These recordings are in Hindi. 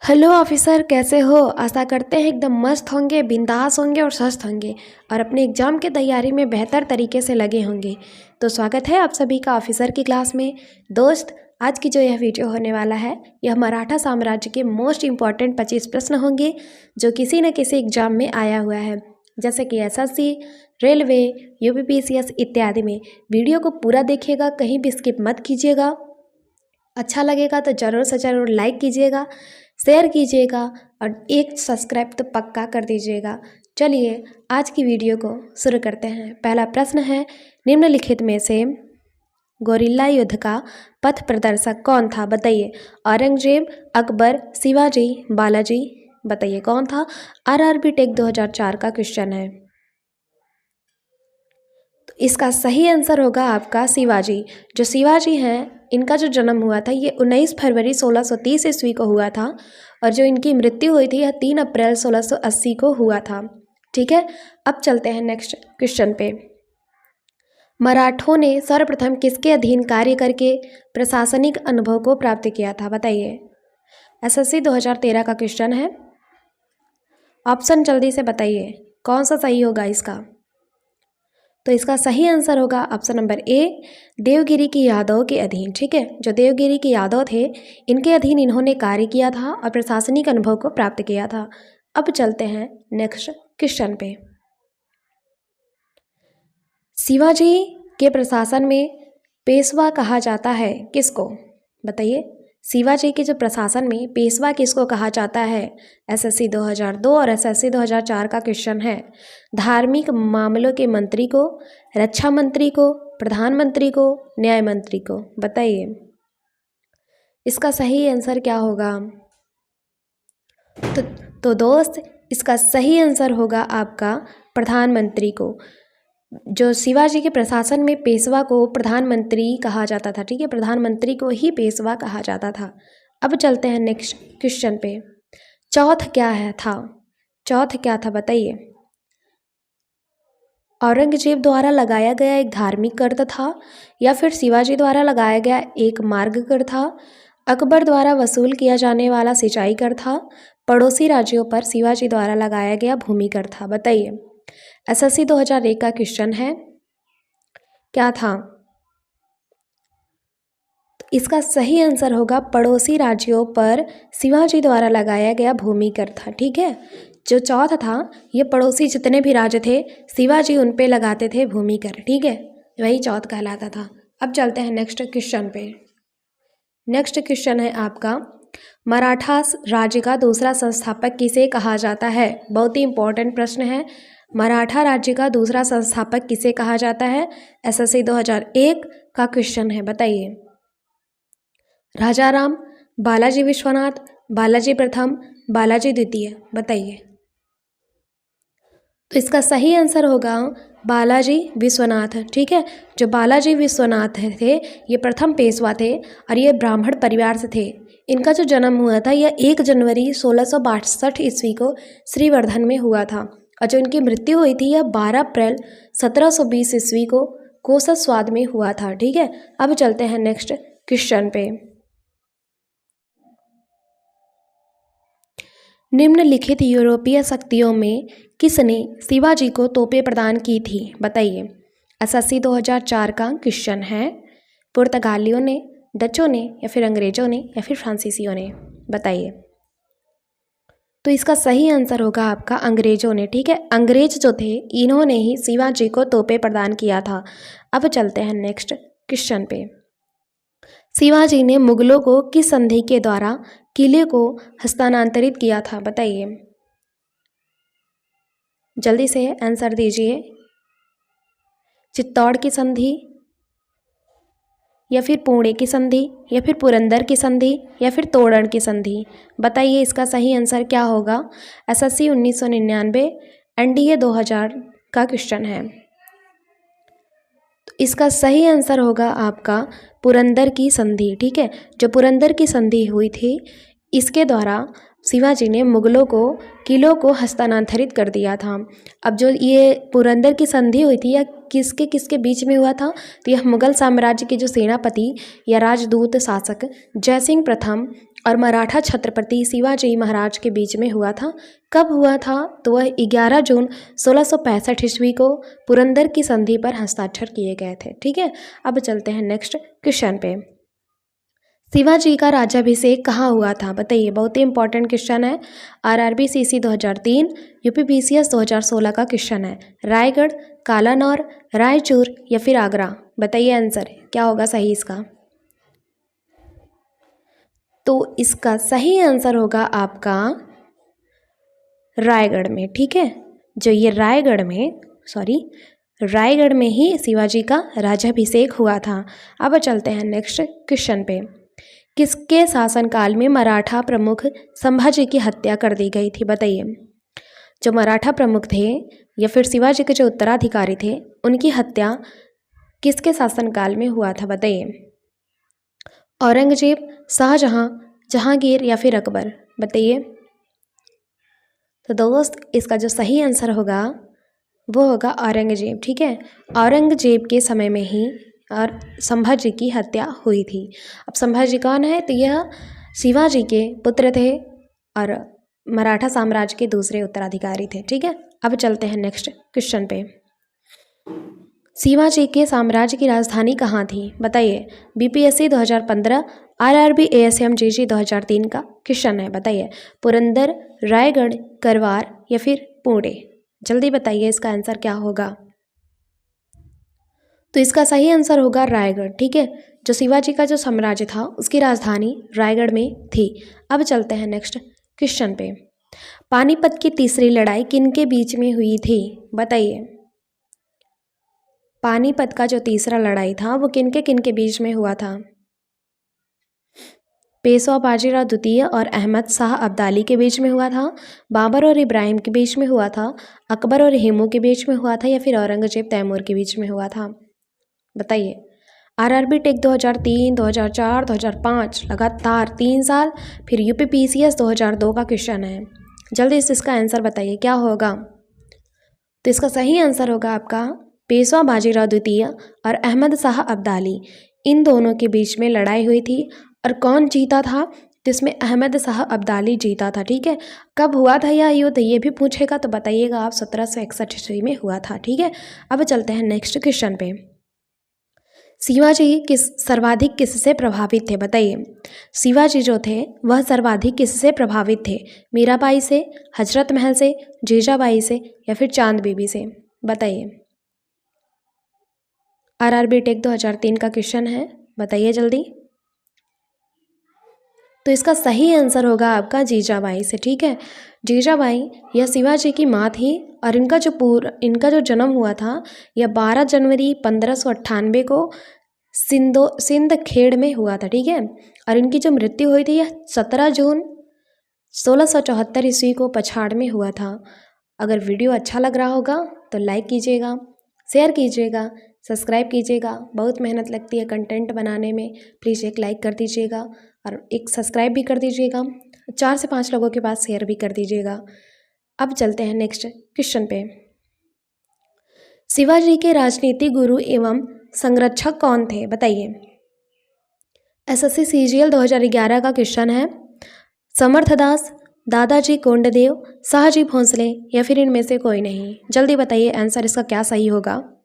हेलो ऑफिसर, कैसे हो? आशा करते हैं एकदम मस्त होंगे, बिंदास होंगे और स्वस्थ होंगे और अपने एग्ज़ाम की तैयारी में बेहतर तरीके से लगे होंगे। तो स्वागत है आप सभी का ऑफिसर की क्लास में। दोस्त, आज की जो यह वीडियो होने वाला है, यह मराठा साम्राज्य के मोस्ट इम्पॉर्टेंट 25 प्रश्न होंगे जो किसी न किसी एग्ज़ाम में आया हुआ है, जैसे कि एसएससी, रेलवे, यूपीपीसीएस इत्यादि में। वीडियो को पूरा देखिएगा, कहीं भी स्किप मत कीजिएगा। अच्छा लगेगा तो ज़रूर से ज़रूर लाइक कीजिएगा, शेयर कीजिएगा और एक सब्सक्राइब तो पक्का कर दीजिएगा। चलिए आज की वीडियो को शुरू करते हैं। पहला प्रश्न है, निम्नलिखित में से गोरिल्ला युद्ध का पथ प्रदर्शक कौन था? बताइए। औरंगजेब, अकबर, शिवाजी, बालाजी? बताइए कौन था? आरआरबी टेक 2004 का क्वेश्चन है। तो इसका सही आंसर होगा आपका शिवाजी। जो शिवाजी हैं, इनका जो जन्म हुआ था ये 19 फरवरी 1630 ईस्वी को हुआ था और जो इनकी मृत्यु हुई थी यह 3 अप्रैल 1680 को हुआ था। ठीक है, अब चलते हैं नेक्स्ट क्वेश्चन पे। मराठों ने सर्वप्रथम किसके अधीन कार्य करके प्रशासनिक अनुभव को प्राप्त किया था? बताइए। एसएससी 2013 का क्वेश्चन है। ऑप्शन जल्दी से बताइए, कौन सा सही होगा इसका? तो इसका सही आंसर होगा ऑप्शन नंबर ए, देवगिरी के यादव के अधीन। ठीक है, जो देवगिरी के यादव थे इनके अधीन इन्होंने कार्य किया था और प्रशासनिक अनुभव को प्राप्त किया था। अब चलते हैं नेक्स्ट क्वेश्चन पे। शिवाजी के प्रशासन में पेशवा कहा जाता है किसको? बताइए। शिवाजी के जो प्रशासन में पेशवा किसको कहा जाता है? एसएससी 2002 और एसएससी 2004 का क्वेश्चन है। धार्मिक मामलों के मंत्री को, रक्षा मंत्री को, प्रधानमंत्री को, न्याय मंत्री को? बताइए इसका सही आंसर क्या होगा? तो दोस्त, इसका सही आंसर होगा आपका प्रधानमंत्री को। जो शिवाजी के प्रशासन में पेशवा को प्रधानमंत्री कहा जाता था। ठीक है, प्रधानमंत्री को ही पेशवा कहा जाता था। अब चलते हैं नेक्स्ट क्वेश्चन पे। चौथ क्या है था? चौथ क्या था बताइए। औरंगजेब द्वारा लगाया गया एक धार्मिक कर था या फिर शिवाजी द्वारा लगाया गया एक मार्ग कर था, अकबर द्वारा वसूल किया जाने वाला सिंचाई कर था, पड़ोसी राज्यों पर शिवाजी द्वारा लगाया गया भूमि कर था? बताइए। एसएससी 2001 का क्वेश्चन है, क्या था? इसका सही आंसर होगा पड़ोसी राज्यों पर शिवाजी द्वारा लगाया गया भूमि कर था। ठीक है, जो चौथ था ये पड़ोसी जितने भी राज्य थे शिवाजी उन पे लगाते थे भूमि कर। ठीक है, वही चौथ कहलाता था। अब चलते हैं नेक्स्ट क्वेश्चन पे। नेक्स्ट क्वेश्चन है आपका, मराठा राज्य का दूसरा संस्थापक किसे कहा जाता है? बहुत ही इंपॉर्टेंट प्रश्न है। मराठा राज्य का दूसरा संस्थापक किसे कहा जाता है? एसएससी 2001 का क्वेश्चन है। बताइए। राजाराम, बालाजी विश्वनाथ, बालाजी प्रथम, बालाजी द्वितीय? बताइए। तो इसका सही आंसर होगा बालाजी विश्वनाथ। ठीक है, जो बालाजी विश्वनाथ थे ये प्रथम पेशवा थे और ये ब्राह्मण परिवार से थे। इनका जो जन्म हुआ था यह 1 जनवरी 1662 ईस्वी को श्रीवर्धन में हुआ था और जो इनकी मृत्यु हुई थी यह 12 अप्रैल 1720 ईस्वी को कोसस्वाद में हुआ था। ठीक है, अब चलते हैं नेक्स्ट क्वेश्चन पे। निम्नलिखित यूरोपीय शक्तियों में किसने शिवाजी को तोपें प्रदान की थी? बताइए। एसएससी 2004 का क्वेश्चन है। पुर्तगालियों ने, डचों ने या फिर अंग्रेजों ने या फिर फ्रांसीसियों ने? बताइए। तो इसका सही आंसर होगा आपका अंग्रेजों ने। ठीक है, अंग्रेज जो थे इन्होंने ही शिवाजी को तोपें प्रदान किया था। अब चलते हैं नेक्स्ट क्वेश्चन पे। शिवाजी ने मुगलों को किस संधि के द्वारा किले को हस्तांतरित किया था? बताइए, जल्दी से आंसर दीजिए। चित्तौड़ की संधि या फिर पुणे की संधि या फिर पुरंदर की संधि या फिर तोड़न की संधि? बताइए इसका सही आंसर क्या होगा? एसएससी 1999, एनडीए 2000 का क्वेश्चन है। तो इसका सही आंसर होगा आपका पुरंदर की संधि। ठीक है, जो पुरंदर की संधि हुई थी इसके द्वारा शिवाजी ने मुगलों को किलों को हस्तांतरित कर दिया था। अब जो ये पुरंदर की संधि हुई थी यह किसके किसके बीच में हुआ था? तो यह मुगल साम्राज्य के जो सेनापति या राजदूत शासक जयसिंह प्रथम और मराठा छत्रपति शिवाजी महाराज के बीच में हुआ था। कब हुआ था? तो वह 11 जून 1665 ईस्वी को पुरंदर की संधि पर हस्ताक्षर किए गए थे। ठीक है, अब चलते हैं नेक्स्ट क्वेश्चन पे। शिवाजी का राज्याभिषेक कहाँ हुआ था? बताइए, बहुत ही इंपॉर्टेंट क्वेश्चन है। आरआरबी सीसी 2003, यूपीपीसीएस 2016 का क्वेश्चन है। रायगढ़, कालानौर, रायचूर या फिर आगरा? बताइए आंसर क्या होगा सही इसका। तो इसका सही आंसर होगा आपका रायगढ़ में। ठीक है, जो ये रायगढ़ में ही शिवाजी का राज्याभिषेक हुआ था। अब चलते हैं नेक्स्ट क्वेश्चन पे। किसके शासनकाल में मराठा प्रमुख संभाजी की हत्या कर दी गई थी? बताइए, जो मराठा प्रमुख थे या फिर शिवाजी के जो उत्तराधिकारी थे, उनकी हत्या किसके शासनकाल में हुआ था? बताइए, औरंगजेब, शाहजहां, जहांगीर या फिर अकबर? बताइए। तो दोस्त, इसका जो सही आंसर होगा वो होगा औरंगजेब। ठीक है, औरंगजेब के समय में ही और संभाजी की हत्या हुई थी। अब संभाजी कौन है? तो यह शिवाजी के पुत्र थे और मराठा साम्राज्य के दूसरे उत्तराधिकारी थे। ठीक है, अब चलते हैं नेक्स्ट क्वेश्चन पे। शिवाजी के साम्राज्य की राजधानी कहाँ थी? बताइए। बीपीएससी 2015, आरआरबी एएसएम जीजी 2003 का क्वेश्चन है। बताइए, पुरंदर, रायगढ़, करवार या फिर पुणे? जल्दी बताइए इसका आंसर क्या होगा। तो इसका सही आंसर होगा रायगढ़। ठीक है, जो शिवाजी का जो साम्राज्य था उसकी राजधानी रायगढ़ में थी। अब चलते हैं नेक्स्ट क्वेश्चन पे। पानीपत की तीसरी लड़ाई किनके बीच में हुई थी? बताइए, पानीपत का जो तीसरा लड़ाई था वो किनके बीच में हुआ था? पेशवा बाजीराव द्वितीय और अहमद शाह अब्दाली के बीच में हुआ था, बाबर और इब्राहिम के बीच में हुआ था, अकबर और हेमू के बीच में हुआ था या फिर औरंगजेब तैमूर के बीच में हुआ था? बताइए। आरआरबी टेक 2003, 2004, 2005 लगातार 3 साल, फिर यूपीपीसीएस 2002 का क्वेश्चन है। जल्दी से इसका आंसर बताइए क्या होगा। तो इसका सही आंसर होगा आपका पेशवा बाजीराव द्वितीय और अहमद शाह अब्दाली, इन दोनों के बीच में लड़ाई हुई थी। और कौन जीता था? जिसमें अहमद शाह अब्दाली जीता था। ठीक है, कब हुआ था यह युद्ध ये भी पूछेगा तो बताइएगा आप। 1761 ईस्वी में हुआ था। ठीक है, अब चलते हैं नेक्स्ट क्वेश्चन पे। शिवाजी सर्वाधिक किससे प्रभावित थे? बताइए, शिवाजी जो थे वह सर्वाधिक किससे प्रभावित थे? मीराबाई से, हजरत महल से, जीजाबाई से या फिर चांद बीबी से? बताइए। आरआरबी टेक 2003 का क्वेश्चन है, बताइए जल्दी। तो इसका सही आंसर होगा आपका जीजाबाई से। ठीक है, जीजाबाई यह शिवाजी की माँ थी और इनका जो जन्म हुआ था यह 12 जनवरी 1598 को सिंध खेड़ में हुआ था। ठीक है, और इनकी जो मृत्यु हुई थी यह 17 जून 1674 ईस्वी को पछाड़ में हुआ था। अगर वीडियो अच्छा लग रहा होगा तो लाइक कीजिएगा, शेयर कीजिएगा, सब्सक्राइब कीजिएगा। बहुत मेहनत लगती है कंटेंट बनाने में, प्लीज़ एक लाइक कर दीजिएगा और एक सब्सक्राइब भी कर दीजिएगा। 4 से 5 लोगों के पास शेयर भी कर दीजिएगा। अब चलते हैं नेक्स्ट क्वेश्चन पे। शिवाजी के राजनीतिक गुरु एवं संरक्षक कौन थे? बताइए। एसएससी सीजीएल 2011 का क्वेश्चन है। समर्थदास, दादाजी कोंडदेव, शाहजी भोंसले या फिर इनमें से कोई नहीं? जल्दी बताइए आंसर इसका क्या सही होगा।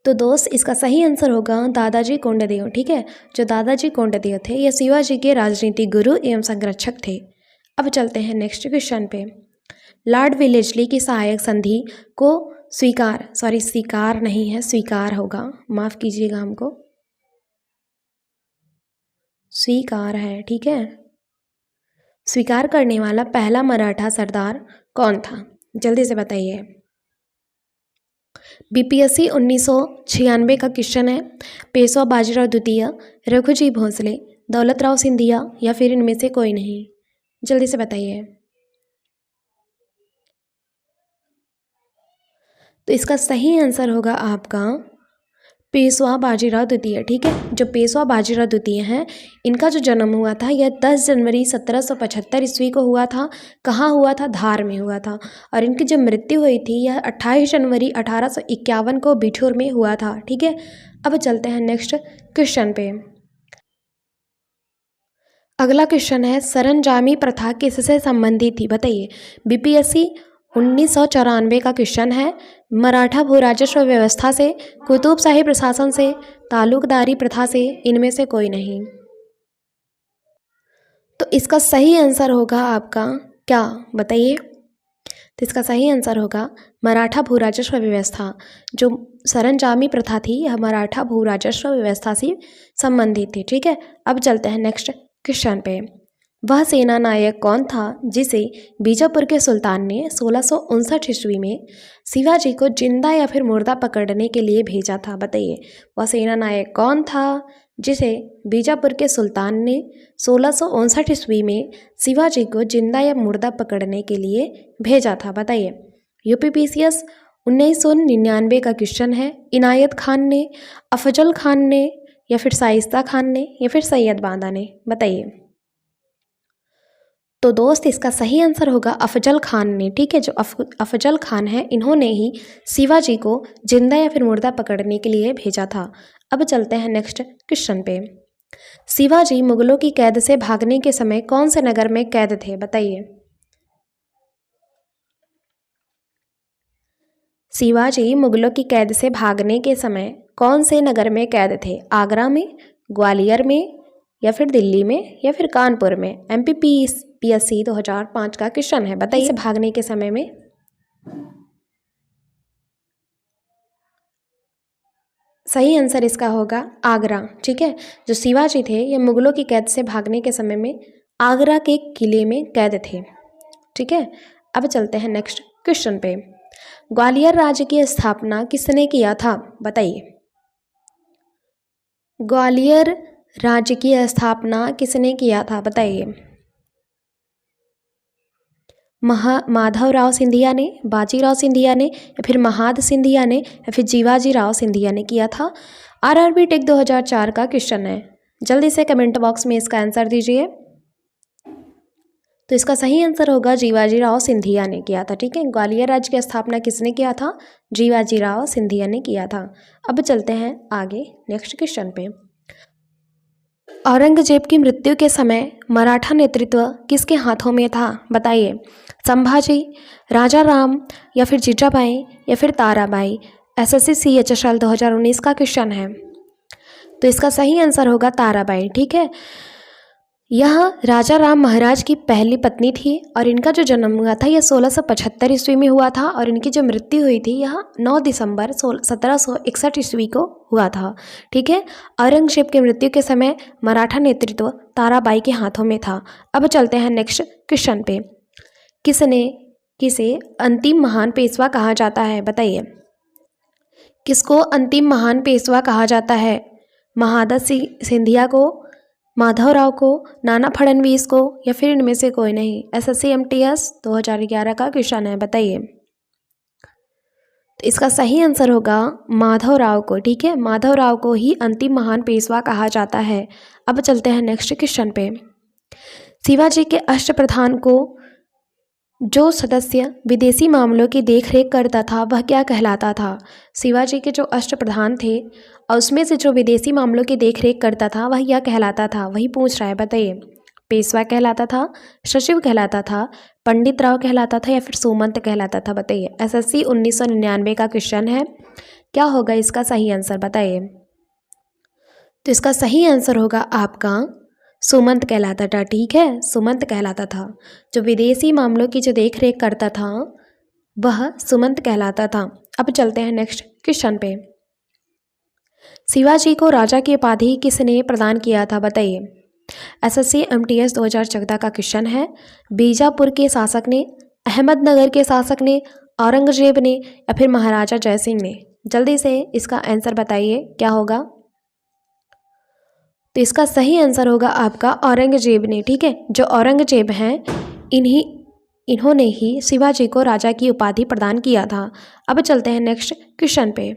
तो दोस्त, इसका सही आंसर होगा दादाजी कोंडदेव। ठीक है, जो दादाजी कोंडदेव थे ये शिवाजी के राजनीतिक गुरु एवं संरक्षक थे। अब चलते हैं नेक्स्ट क्वेश्चन पे। लॉर्ड विलेस्ली की सहायक संधि को स्वीकार नहीं है, स्वीकार होगा, माफ़ कीजिएगा हमको, स्वीकार है। ठीक है, स्वीकार करने वाला पहला मराठा सरदार कौन था? जल्दी से बताइए। बीपीएससी 1996 का क्वेश्चन है। पेशवा बाजीराव द्वितीय, रघुजी भोंसले, दौलतराव सिंधिया या फिर इनमें से कोई नहीं? जल्दी से बताइए। तो इसका सही आंसर होगा आपका पेशवा बाजीराव द्वितीय। ठीक है, जो पेशवा बाजीराव द्वितीय हैं, इनका जो जन्म हुआ था यह 10 जनवरी 1775 ईस्वी को हुआ था। कहाँ हुआ था? धार में हुआ था। और इनकी जो मृत्यु हुई थी यह 28 जनवरी 1851 को बिठूर में हुआ था। ठीक है, अब चलते हैं नेक्स्ट क्वेश्चन पे। अगला क्वेश्चन है, सरंजामी प्रथा किससे संबंधित थी? बताइए। बीपीएससी 1994 का क्वेश्चन है। मराठा भू राजस्व व्यवस्था से, कुतुबशाही प्रशासन से, तालुकदारी प्रथा से, इनमें से कोई नहीं। तो इसका सही आंसर होगा आपका क्या? बताइए। तो इसका सही आंसर होगा मराठा भू राजस्व व्यवस्था। जो सरंजामी प्रथा थी यह मराठा भू राजस्व व्यवस्था से संबंधित थी। ठीक है, अब चलते हैं नेक्स्ट क्वेश्चन पे। वह सेना नायक कौन था जिसे बीजापुर के सुल्तान ने 1659 ईस्वी में शिवाजी को जिंदा या फिर मुर्दा पकड़ने के लिए भेजा था? बताइए। वह सेना नायक कौन था जिसे बीजापुर के सुल्तान ने 1659 ईस्वी में शिवाजी को जिंदा या मुर्दा पकड़ने के लिए भेजा था? बताइए। यूपीपीसीएस 1999 का क्वेश्चन है। इनायत खान ने, अफजल खान ने, या फिर शाइस्ता खान ने, या फिर सैयद बांदा ने? बताइए। तो दोस्त इसका सही आंसर होगा अफजल खान ने। ठीक है, जो अफजल खान है इन्होंने ही शिवाजी को जिंदा या फिर मुर्दा पकड़ने के लिए भेजा था। अब चलते हैं नेक्स्ट क्वेश्चन पे। शिवाजी मुगलों की कैद से भागने के समय कौन से नगर में कैद थे? बताइए। शिवाजी मुगलों की कैद से भागने के समय कौन से नगर में कैद थे? आगरा में, ग्वालियर में, या फिर दिल्ली में, या फिर कानपुर में? MPPSC 2005 का क्वेश्चन है। बताइए। भागने के समय में सही आंसर इसका होगा आगरा। ठीक है, जो शिवाजी थे ये मुगलों की कैद से भागने के समय में आगरा के किले में कैद थे। ठीक है, अब चलते हैं नेक्स्ट क्वेश्चन पे। ग्वालियर राज्य की स्थापना किसने किया था? बताइए। ग्वालियर राज्य की स्थापना किसने किया था? बताइए। माधवराव सिंधिया ने, बाजीराव सिंधिया ने, या फिर महाद सिंधिया ने, या फिर जीवाजी राव सिंधिया ने किया था? RRB टेक 2004 का क्वेश्चन है। जल्दी से कमेंट बॉक्स में इसका आंसर दीजिए। तो इसका सही आंसर होगा जीवाजी राव सिंधिया ने किया था। ठीक है, ग्वालियर राज्य की स्थापना किसने किया था? जीवाजी राव सिंधिया ने किया था। अब चलते हैं आगे नेक्स्ट क्वेश्चन पे। औरंगजेब की मृत्यु के समय मराठा नेतृत्व किसके हाथों में था? बताइए। संभाजी, राजा राम, या फिर जीजाबाई, या फिर ताराबाई? SSC CHSL 2019 का क्वेश्चन है। तो इसका सही आंसर होगा ताराबाई। ठीक है, यह राजा राम महाराज की पहली पत्नी थी और इनका जो जन्म हुआ था यह 1675 ईस्वी में हुआ था और इनकी जो मृत्यु हुई थी यह 9 दिसंबर 1761 ईस्वी को हुआ था। ठीक है, औरंगजेब की मृत्यु के समय मराठा नेतृत्व ताराबाई के हाथों में था। अब चलते हैं नेक्स्ट क्वेश्चन पे। किसे अंतिम महान पेशवा कहा जाता है? बताइए। किसको अंतिम महान पेशवा कहा जाता है? महादत सिंधिया को, माधवराव को, नाना फडणवीस को, या फिर इनमें से कोई नहीं? SSC MTS 2011 का क्वेश्चन है। बताइए। तो इसका सही आंसर होगा माधवराव को। ठीक है, माधवराव को ही अंतिम महान पेशवा कहा जाता है। अब चलते हैं नेक्स्ट क्वेश्चन पे। शिवाजी के अष्टप्रधान को जो सदस्य विदेशी मामलों की देखरेख करता था वह क्या कहलाता था? शिवाजी के जो अष्टप्रधान थे और उसमें से जो विदेशी मामलों की देखरेख करता था वह क्या कहलाता था? वही पूछ रहा है। बताइए। पेशवा कहलाता था, सचिव कहलाता था, पंडित राव कहलाता था, या फिर सुमंत कहलाता था? बताइए। SSC 1999 का क्वेश्चन है। क्या होगा इसका सही आंसर? बताइए। तो इसका सही आंसर होगा आपका सुमंत कहलाता था। ठीक है, सुमंत कहलाता था। जो विदेशी मामलों की जो देख रेख करता था वह सुमंत कहलाता था। अब चलते हैं नेक्स्ट क्वेश्चन पे। शिवाजी को राजा की उपाधि किसने प्रदान किया था? बताइए। SSC MTS 2014 का क्वेश्चन है। बीजापुर के शासक ने, अहमदनगर के शासक ने, औरंगजेब ने, या फिर महाराजा जयसिंह ने? जल्दी से इसका आंसर बताइए क्या होगा। तो इसका सही आंसर होगा आपका औरंगजेब ने। ठीक है, जो औरंगजेब हैं इन्होंने ही शिवाजी को राजा की उपाधि प्रदान किया था। अब चलते हैं नेक्स्ट क्वेश्चन पे।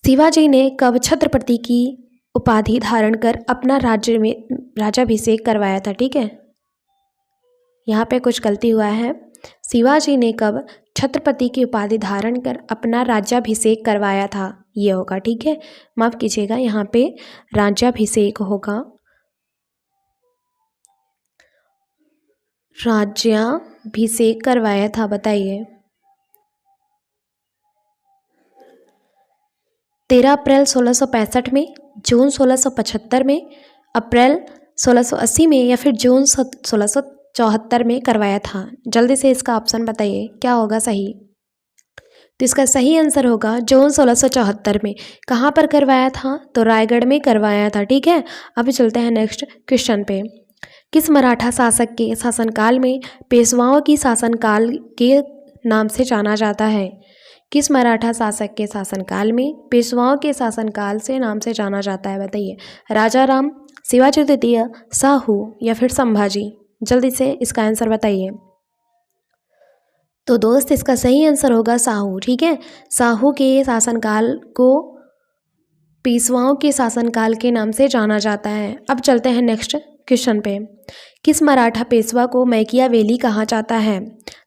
शिवाजी ने कब छत्रपति की उपाधि धारण कर अपना राज्य में राज्याभिषेक करवाया था। ठीक है, यहाँ पे कुछ गलती हुआ है। शिवाजी ने कब छत्रपति की उपाधि धारण कर अपना राज्याभिषेक करवाया था, ये होगा। ठीक है, माफ कीजिएगा, यहाँ पे राज्याभिषेक होगा। राज्याभिषेक करवाया था, बताइए। 13 अप्रैल 1665 में, जून 1675 में, अप्रैल 1680 में या फिर जून 1674 में करवाया था। जल्दी से इसका ऑप्शन बताइए क्या होगा सही। तो इसका सही आंसर होगा जून 1674 में। कहाँ पर करवाया था, तो रायगढ़ में करवाया था। ठीक है, अभी चलते हैं नेक्स्ट क्वेश्चन पे। किस मराठा शासक के शासनकाल में पेशवाओं की शासनकाल के नाम से जाना जाता है। किस मराठा शासक के शासनकाल में पेशवाओं के शासनकाल से नाम से जाना जाता है, बताइए। राजा राम, शिवाजी द्वितीय, साहू या फिर संभाजी। जल्दी से इसका आंसर बताइए। तो दोस्त इसका सही आंसर होगा साहू। ठीक है, साहू के शासनकाल को पेशवाओं के शासनकाल के नाम से जाना जाता है। अब चलते हैं नेक्स्ट क्वेश्चन पे। किस मराठा पेशवा को मैकियावेली कहा जाता है।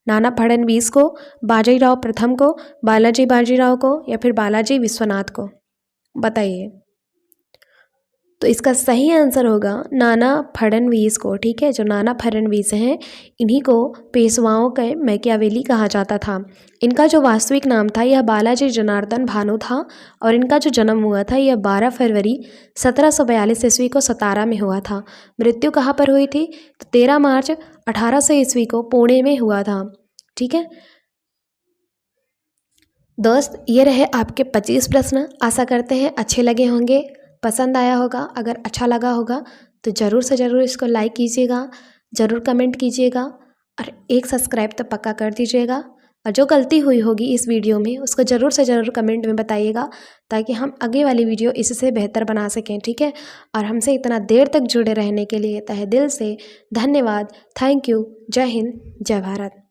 नाना फड़नवीस को, बाजीराव प्रथम को, बालाजी बाजीराव को या फिर बालाजी विश्वनाथ को, बताइए। तो इसका सही आंसर होगा नाना फड़नवीस को। ठीक है, जो नाना फड़नवीस हैं इन्हीं को पेशवाओं के मैकियावेली कहा जाता था। इनका जो वास्तविक नाम था यह बालाजी जनार्दन भानु था और इनका जो जन्म हुआ था यह 12 फरवरी 1742 ईस्वी को सतारा में हुआ था। मृत्यु कहाँ पर हुई थी, तो 13 मार्च 1800 ईस्वी को पुणे में हुआ था। ठीक है दोस्त, ये रहे आपके 25 प्रश्न। आशा करते हैं अच्छे लगे होंगे, पसंद आया होगा। अगर अच्छा लगा होगा तो ज़रूर से ज़रूर इसको लाइक कीजिएगा, ज़रूर कमेंट कीजिएगा और एक सब्सक्राइब तो पक्का कर दीजिएगा। और जो गलती हुई होगी इस वीडियो में उसको ज़रूर से ज़रूर कमेंट में बताइएगा ताकि हम आगे वाली वीडियो इससे बेहतर बना सकें। ठीक है, और हमसे इतना देर तक जुड़े रहने के लिए तहे दिल से धन्यवाद। Thank you. जय हिंद, जय भारत।